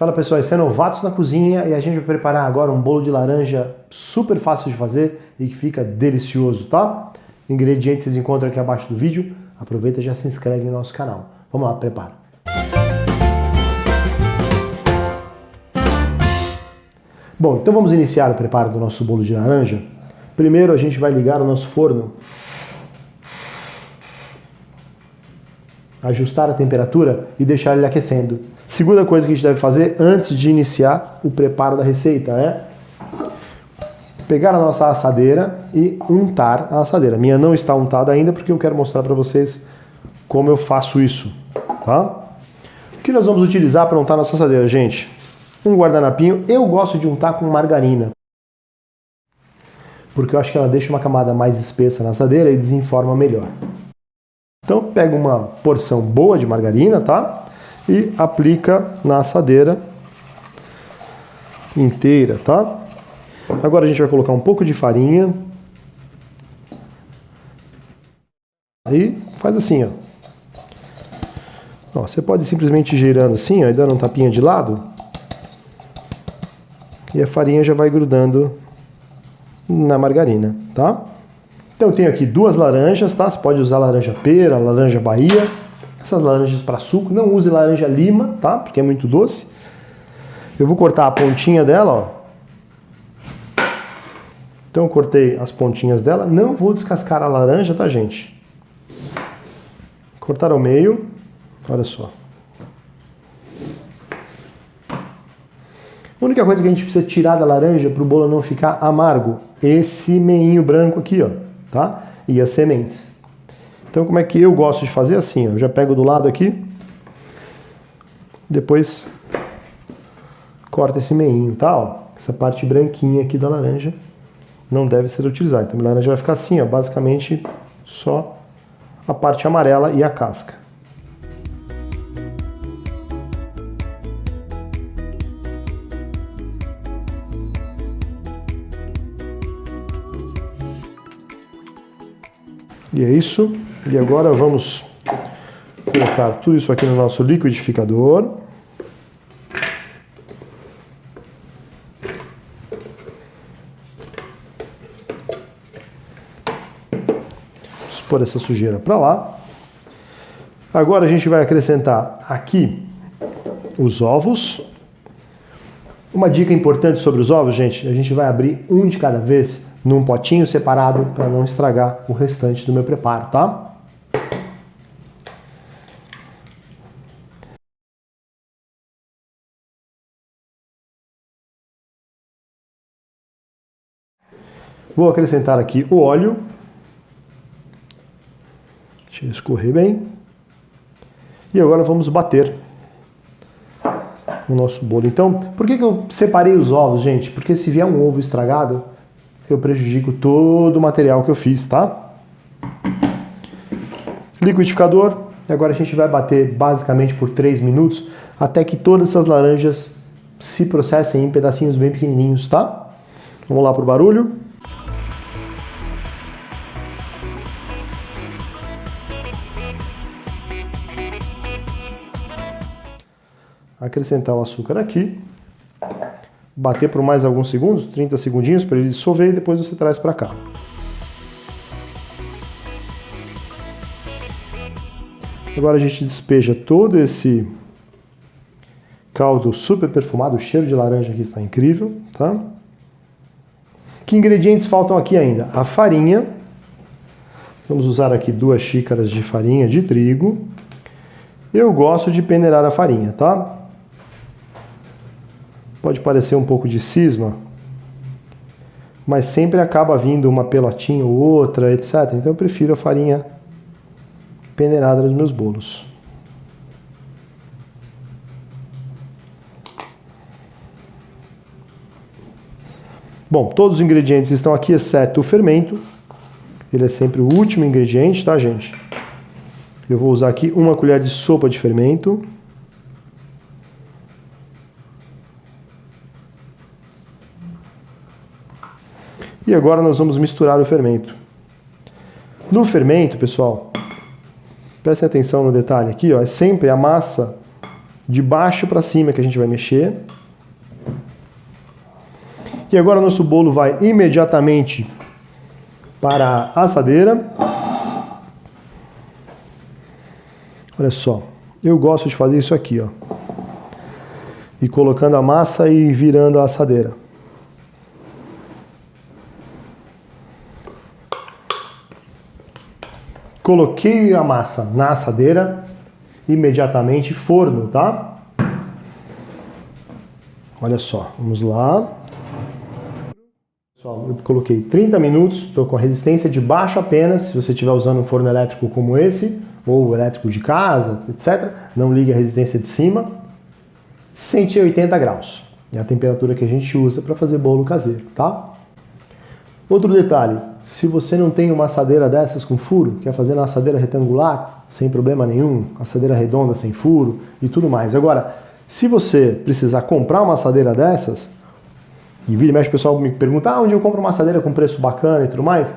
Fala pessoal, esse é Novatos na Cozinha e a gente vai preparar agora um bolo de laranja super fácil de fazer e que fica delicioso, tá? Ingredientes vocês encontram aqui abaixo do vídeo. Aproveita e já se inscreve no nosso canal. Vamos lá, prepara. Bom, então vamos iniciar o preparo do nosso bolo de laranja. Primeiro a gente vai ligar o nosso forno, ajustar a temperatura e deixar ele aquecendo. Segunda coisa que a gente deve fazer antes de iniciar o preparo da receita é pegar a nossa assadeira e untar a assadeira. A minha não está untada ainda porque eu quero mostrar para vocês como eu faço isso, tá? O que nós vamos utilizar para untar a nossa assadeira, gente? Um guardanapinho. Eu gosto de untar com margarina, porque eu acho que ela deixa uma camada mais espessa na assadeira e desenforma melhor. Então pega uma porção boa de margarina, tá? E aplica na assadeira inteira, tá? Agora a gente vai colocar um pouco de farinha. Aí faz assim, ó. Você pode simplesmente ir girando assim, ó, e dando um tapinha de lado. E a farinha já vai grudando na margarina, tá? Então eu tenho aqui 2 laranjas, tá? Você pode usar laranja pera, laranja Bahia. Essas laranjas para suco, não use laranja lima, tá? Porque é muito doce. Eu vou cortar a pontinha dela, ó. Então eu cortei as pontinhas dela. Não vou descascar a laranja, tá, gente? Cortar ao meio. Olha só. A única coisa que a gente precisa tirar da laranja para o bolo não ficar amargo, esse meinho branco aqui, ó, tá? E as sementes. Então como é que eu gosto de fazer? Assim, ó, eu já pego do lado aqui, depois corta esse meinho, tá? Ó, essa parte branquinha aqui da laranja não deve ser utilizada. Então a laranja vai ficar assim, ó, basicamente só a parte amarela e a casca. E é isso. E agora vamos colocar tudo isso aqui no nosso liquidificador. Vamos pôr essa sujeira para lá. Agora a gente vai acrescentar aqui os ovos. Uma dica importante sobre os ovos, gente, a gente vai abrir um de cada vez num potinho separado para não estragar o restante do meu preparo, tá? Vou acrescentar aqui o óleo. Deixa ele escorrer bem. E agora vamos bater o nosso bolo. Então, por que eu separei os ovos, gente? Porque se vier um ovo estragado, eu prejudico todo o material que eu fiz, tá? Liquidificador. E agora a gente vai bater basicamente por 3 minutos, até que todas essas laranjas se processem em pedacinhos bem pequenininhos, tá? Vamos lá pro barulho. Acrescentar o açúcar aqui. Bater por mais alguns segundos, 30 segundinhos para ele dissolver e depois você traz para cá. Agora a gente despeja todo esse caldo super perfumado, o cheiro de laranja aqui está incrível, tá? Que ingredientes faltam aqui ainda? A farinha. Vamos usar aqui 2 xícaras de farinha de trigo. Eu gosto de peneirar a farinha, tá? Pode parecer um pouco de cisma, mas sempre acaba vindo uma pelotinha ou outra, etc. Então eu prefiro a farinha peneirada nos meus bolos. Bom, todos os ingredientes estão aqui, exceto o fermento. Ele é sempre o último ingrediente, tá, gente? Eu vou usar aqui 1 colher de sopa de fermento. E agora nós vamos misturar o fermento. No fermento, pessoal, prestem atenção no detalhe aqui, ó, é sempre a massa de baixo para cima que a gente vai mexer. E agora nosso bolo vai imediatamente para a assadeira. Olha só, eu gosto de fazer isso aqui, ó. E colocando a massa e virando a assadeira. Coloquei a massa na assadeira, imediatamente forno, tá? Olha só, vamos lá. Eu coloquei 30 minutos, estou com a resistência de baixo apenas. Se você estiver usando um forno elétrico como esse, ou elétrico de casa, etc., não ligue a resistência de cima. 180 graus. É a temperatura que a gente usa para fazer bolo caseiro, tá? Outro detalhe, se você não tem uma assadeira dessas com furo, quer fazer na assadeira retangular, sem problema nenhum, assadeira redonda sem furo e tudo mais. Agora, se você precisar comprar uma assadeira dessas, e vira e mexe o pessoal me pergunta, onde eu compro uma assadeira com preço bacana e tudo mais,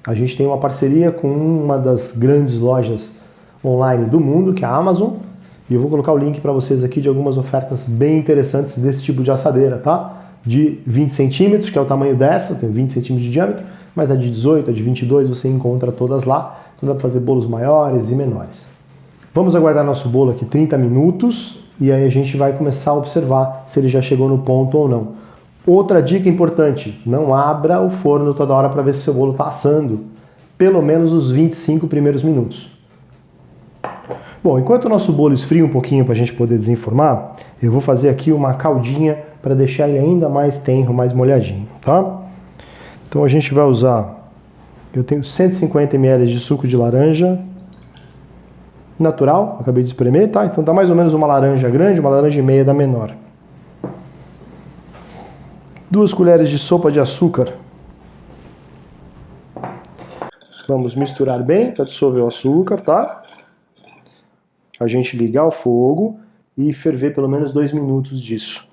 a gente tem uma parceria com uma das grandes lojas online do mundo, que é a Amazon, e eu vou colocar o link para vocês aqui de algumas ofertas bem interessantes desse tipo de assadeira, tá? De 20 centímetros, que é o tamanho dessa, tem 20 centímetros de diâmetro, mas a de 18, a de 22 você encontra todas lá, então dá para fazer bolos maiores e menores. Vamos aguardar nosso bolo aqui 30 minutos e aí a gente vai começar a observar se ele já chegou no ponto ou não. Outra dica importante, não abra o forno toda hora para ver se seu bolo está assando, pelo menos os 25 primeiros minutos. Bom, enquanto o nosso bolo esfria um pouquinho para a gente poder desenformar, eu vou fazer aqui uma caldinha para deixar ele ainda mais tenro, mais molhadinho, tá? Então a gente vai usar, eu tenho 150 ml de suco de laranja natural, acabei de espremer, tá? Então dá mais ou menos uma laranja grande, uma laranja e meia da menor. 2 colheres de sopa de açúcar. Vamos misturar bem para dissolver o açúcar, tá? A gente ligar o fogo e ferver pelo menos 2 minutos disso.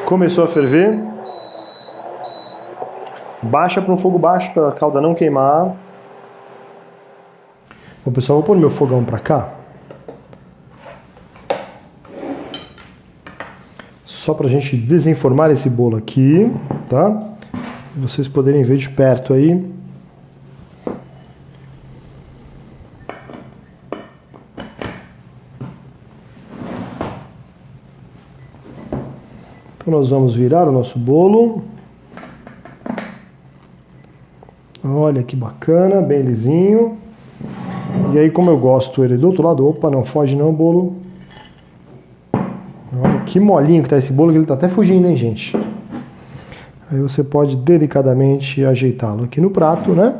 Começou a ferver. Baixa para um fogo baixo para a calda não queimar. Bom, pessoal, vou pôr meu fogão para cá. Só para a gente desenformar esse bolo aqui, tá? Vocês poderem ver de perto aí. Então nós vamos virar o nosso bolo. Olha que bacana, bem lisinho. E aí, como eu gosto ele do outro lado, opa, não foge não, bolo. Olha que molinho que tá esse bolo, que ele tá até fugindo, hein, gente? Aí você pode delicadamente ajeitá-lo aqui no prato, né?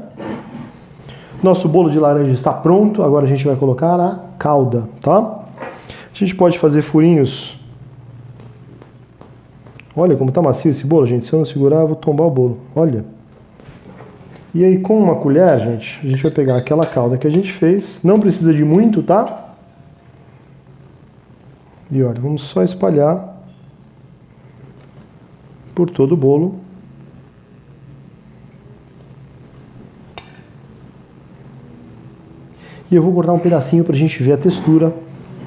Nosso bolo de laranja está pronto, agora a gente vai colocar a calda, tá? A gente pode fazer furinhos. Olha como tá macio esse bolo, gente. Se eu não segurar, eu vou tombar o bolo. Olha. E aí, com uma colher, gente, a gente vai pegar aquela calda que a gente fez. Não precisa de muito, tá? E olha, vamos só espalhar por todo o bolo. E eu vou cortar um pedacinho para a gente ver a textura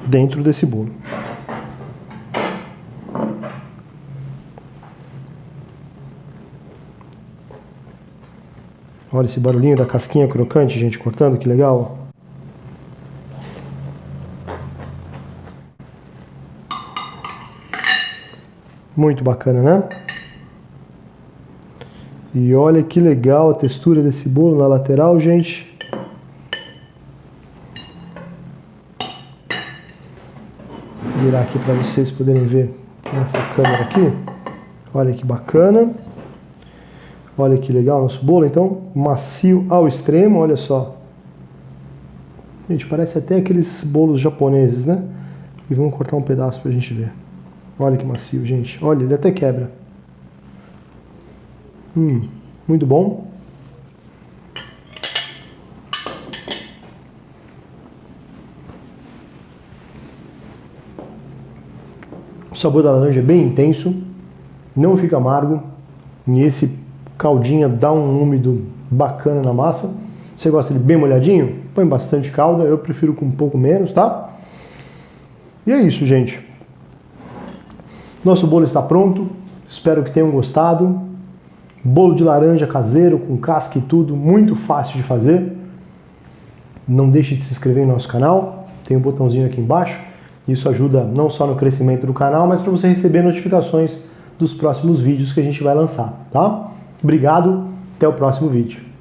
dentro desse bolo. Olha esse barulhinho da casquinha crocante, gente, cortando, que legal. Muito bacana, né? E olha que legal a textura desse bolo na lateral, gente. Vou virar aqui para vocês poderem ver nessa câmera aqui. Olha que bacana. Olha que legal o nosso bolo, então, macio ao extremo, olha só. Gente, parece até aqueles bolos japoneses, né? E vamos cortar um pedaço pra gente ver. Olha que macio, gente. Olha, ele até quebra. Muito bom. O sabor da laranja é bem intenso, não fica amargo. E esse Caldinha dá um úmido bacana na massa. Você gosta de bem molhadinho? Põe bastante calda, eu prefiro com um pouco menos, tá? E é isso, gente. Nosso bolo está pronto, espero que tenham gostado. Bolo de laranja caseiro, com casca e tudo, muito fácil de fazer. Não deixe de se inscrever no nosso canal, tem um botãozinho aqui embaixo. Isso ajuda não só no crescimento do canal, mas para você receber notificações dos próximos vídeos que a gente vai lançar, tá? Obrigado, até o próximo vídeo.